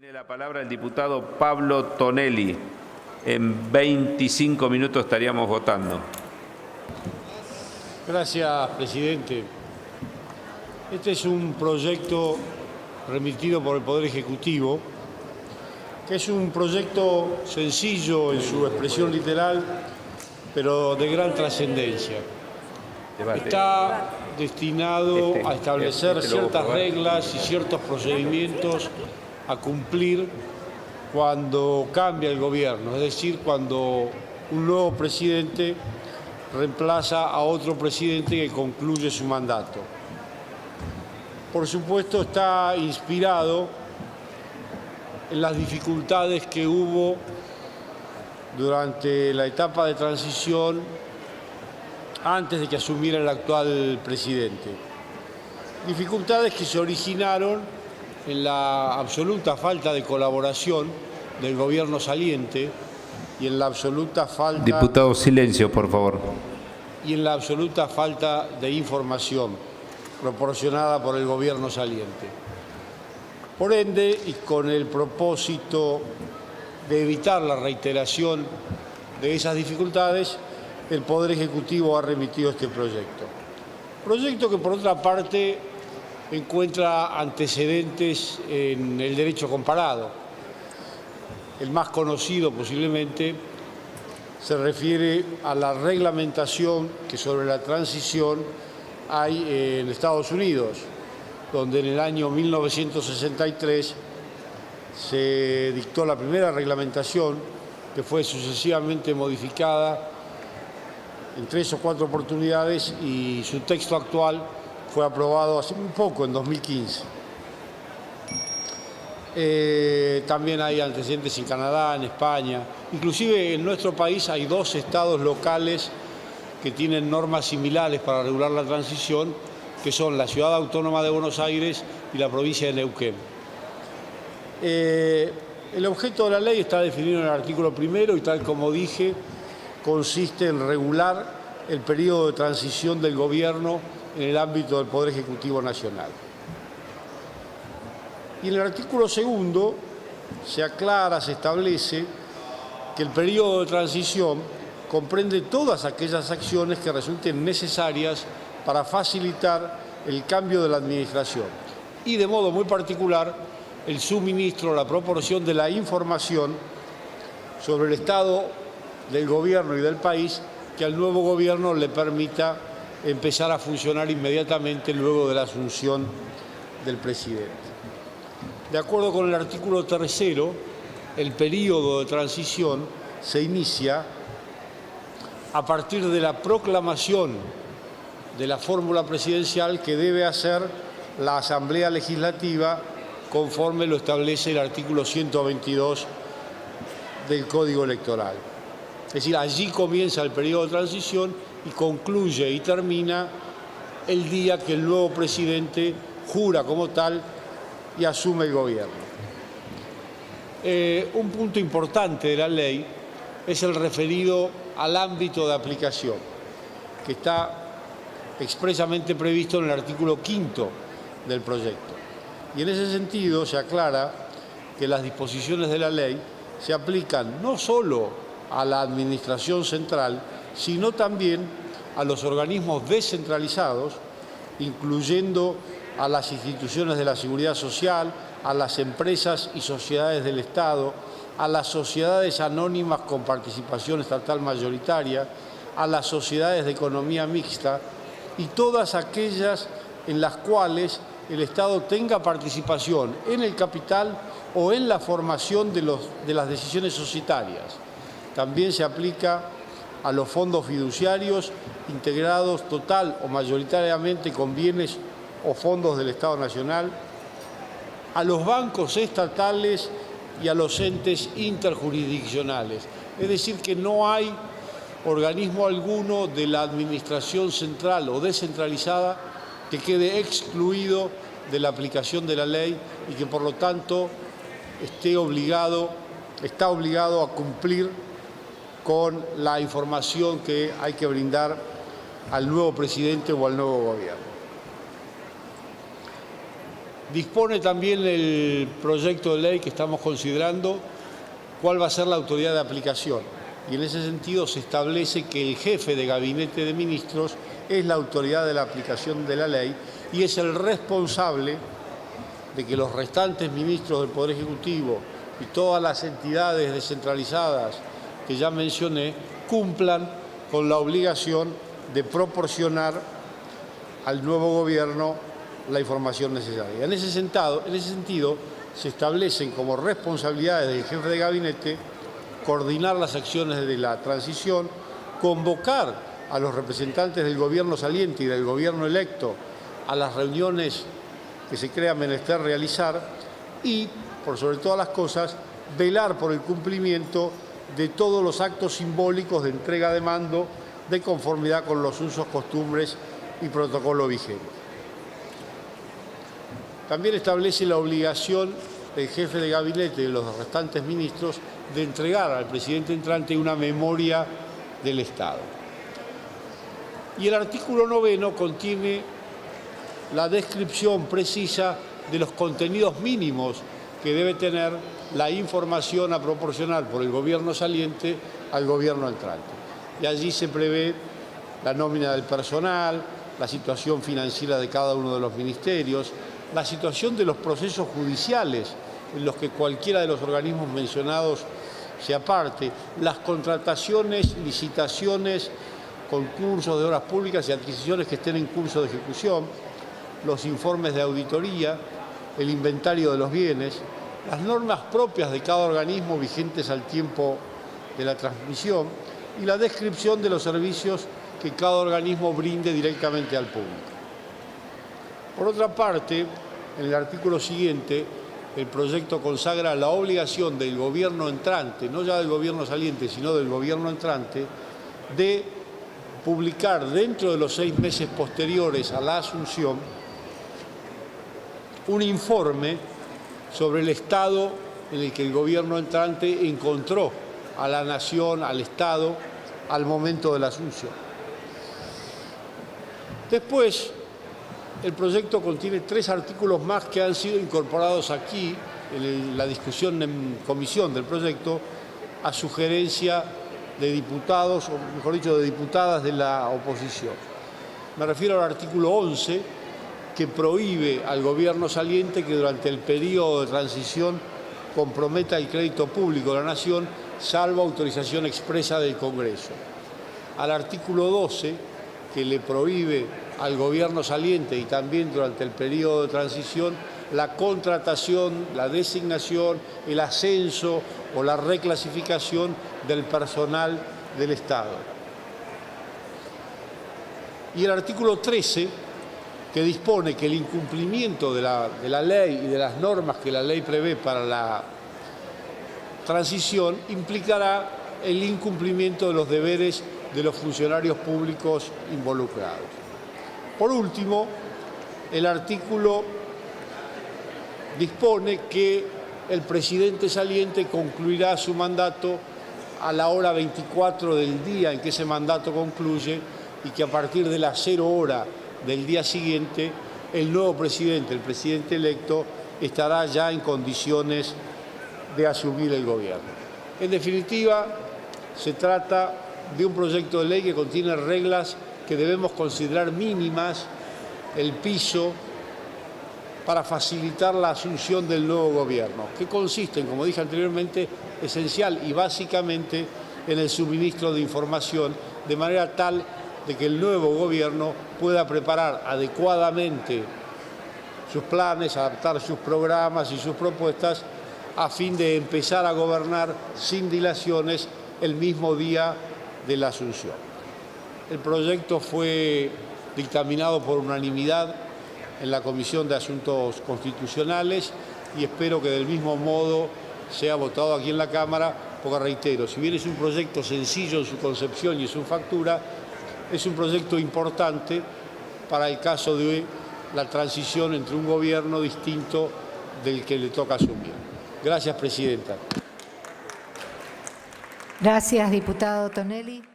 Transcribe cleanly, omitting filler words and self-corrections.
Tiene la palabra el diputado Pablo Tonelli. En 25 minutos estaríamos votando. Gracias, presidente. Este es un proyecto remitido por el Poder Ejecutivo, que es un proyecto sencillo en su expresión literal, pero de gran trascendencia. Está destinado a establecer ciertas reglas y ciertos procedimientos a cumplir cuando cambia el gobierno, es decir, cuando un nuevo presidente reemplaza a otro presidente que concluye su mandato. Por supuesto, está inspirado en las dificultades que hubo durante la etapa de transición antes de que asumiera el actual presidente. Dificultades que se originaron en la absoluta falta de colaboración del gobierno saliente y en la absoluta falta... Diputado, silencio, por favor. Y en la absoluta falta de información proporcionada por el gobierno saliente. Por ende, y con el propósito de evitar la reiteración de esas dificultades, el Poder Ejecutivo ha remitido este proyecto. Proyecto que, por otra parte, encuentra antecedentes en el derecho comparado. El más conocido, posiblemente, se refiere a la reglamentación que sobre la transición hay en Estados Unidos, donde en el año 1963 se dictó la primera reglamentación que fue sucesivamente modificada en 3 o 4 oportunidades y su texto actual fue aprobado hace muy poco, en 2015. También hay antecedentes en Canadá, en España. Inclusive en nuestro país hay 2 estados locales que tienen normas similares para regular la transición, que son la Ciudad Autónoma de Buenos Aires y la provincia de Neuquén. El objeto de la ley está definido en el artículo 1 y, tal como dije, consiste en regular el periodo de transición del gobierno en el ámbito del Poder Ejecutivo Nacional. Y en el artículo 2 se aclara, se establece que el periodo de transición comprende todas aquellas acciones que resulten necesarias para facilitar el cambio de la administración y, de modo muy particular, el suministro, la proporción de la información sobre el estado del gobierno y del país que al nuevo gobierno le permita empezar a funcionar inmediatamente luego de la asunción del presidente. De acuerdo con el artículo 3, el periodo de transición se inicia a partir de la proclamación de la fórmula presidencial que debe hacer la Asamblea Legislativa conforme lo establece el artículo 122 del Código Electoral. Es decir, allí comienza el periodo de transición y concluye y termina el día que el nuevo presidente jura como tal y asume el gobierno. Un punto importante de la ley es el referido al ámbito de aplicación, que está expresamente previsto en el artículo 5 del proyecto. Y en ese sentido se aclara que las disposiciones de la ley se aplican no solo a la administración central, sino también a los organismos descentralizados, incluyendo a las instituciones de la seguridad social, a las empresas y sociedades del Estado, a las sociedades anónimas con participación estatal mayoritaria, a las sociedades de economía mixta y todas aquellas en las cuales el Estado tenga participación en el capital o en la formación de las decisiones societarias. También se aplica a los fondos fiduciarios integrados total o mayoritariamente con bienes o fondos del Estado Nacional, a los bancos estatales y a los entes interjurisdiccionales. Es decir, que no hay organismo alguno de la administración central o descentralizada que quede excluido de la aplicación de la ley y que, por lo tanto, está obligado a cumplir con la información que hay que brindar al nuevo presidente o al nuevo gobierno. Dispone también el proyecto de ley que estamos considerando cuál va a ser la autoridad de aplicación. Y en ese sentido se establece que el jefe de gabinete de ministros es la autoridad de la aplicación de la ley y es el responsable de que los restantes ministros del Poder Ejecutivo y todas las entidades descentralizadas que ya mencioné cumplan con la obligación de proporcionar al nuevo gobierno la información necesaria. En ese sentido, se establecen como responsabilidades del jefe de gabinete coordinar las acciones de la transición, convocar a los representantes del gobierno saliente y del gobierno electo a las reuniones que se crea menester realizar y, por sobre todas las cosas, velar por el cumplimiento de todos los actos simbólicos de entrega de mando de conformidad con los usos, costumbres y protocolo vigente. También establece la obligación del jefe de gabinete y de los restantes ministros de entregar al presidente entrante una memoria del Estado. Y el artículo 9 contiene la descripción precisa de los contenidos mínimos que debe tener la información a proporcionar por el gobierno saliente al gobierno entrante. Y allí se prevé la nómina del personal, la situación financiera de cada uno de los ministerios, la situación de los procesos judiciales en los que cualquiera de los organismos mencionados se aparte, las contrataciones, licitaciones, concursos de obras públicas y adquisiciones que estén en curso de ejecución, los informes de auditoría, el inventario de los bienes, las normas propias de cada organismo vigentes al tiempo de la transmisión y la descripción de los servicios que cada organismo brinde directamente al público. Por otra parte, en el artículo siguiente, el proyecto consagra la obligación del gobierno entrante, no ya del gobierno saliente, sino del gobierno entrante, de publicar dentro de los 6 meses posteriores a la asunción un informe sobre el estado en el que el gobierno entrante encontró a la nación, al Estado, al momento de la asunción. Después, el proyecto contiene 3 artículos más que han sido incorporados aquí en la discusión en comisión del proyecto a sugerencia de diputados, o mejor dicho, de diputadas de la oposición. Me refiero al artículo 11, que prohíbe al gobierno saliente que durante el periodo de transición comprometa el crédito público de la nación, salvo autorización expresa del Congreso. Al artículo 12, que le prohíbe al gobierno saliente y también durante el periodo de transición la contratación, la designación, el ascenso o la reclasificación del personal del Estado. Y el artículo 13, que dispone que el incumplimiento de la ley y de las normas que la ley prevé para la transición implicará el incumplimiento de los deberes de los funcionarios públicos involucrados. Por último, el artículo dispone que el presidente saliente concluirá su mandato a la hora 24 del día en que ese mandato concluye y que a partir de las 0 hora del día siguiente el nuevo presidente, el presidente electo, estará ya en condiciones de asumir el gobierno. En definitiva, se trata de un proyecto de ley que contiene reglas que debemos considerar mínimas, el piso para facilitar la asunción del nuevo gobierno, que consisten, como dije anteriormente, esencial y básicamente en el suministro de información, de manera tal de que el nuevo gobierno pueda preparar adecuadamente sus planes, adaptar sus programas y sus propuestas a fin de empezar a gobernar sin dilaciones el mismo día de la asunción. El proyecto fue dictaminado por unanimidad en la Comisión de Asuntos Constitucionales y espero que del mismo modo sea votado aquí en la Cámara, porque reitero, si bien es un proyecto sencillo en su concepción y en su factura, es un proyecto importante para el caso de la transición entre un gobierno distinto del que le toca asumir. Gracias, Presidenta. Gracias, diputado Tonelli.